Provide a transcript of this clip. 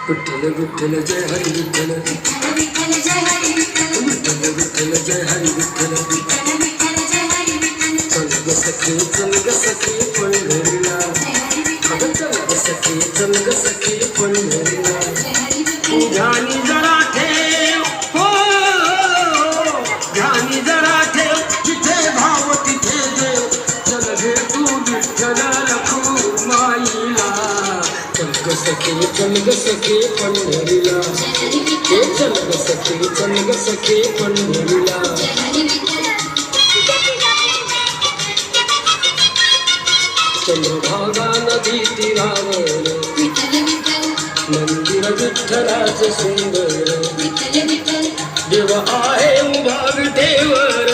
विठ्ठल विठ्ठल जय हरी विठ्ठल विठ्ठल विठ्ठल जय हरी विठ्ठल विठ्ठल विठ्ठल जय हरी विठ्ठल विठ्ठल विठ्ठल जय हरी विठ्ठल चल ग सखी पंढरीला अगं चल ग सखी पंढरीला ध्यानी जरा ठेव हो ध्यानी जरा ठेव जिथे भाव तिथे देव चल गे तू विठ्ठल रखुमाईला चल ग सखी पंढरीला हे चल ग सखी पंढरीला चंद्रभागा नदी तीरावर मंदिर विठ्ठलाचे सुंदर देव आहे उभा विटेवर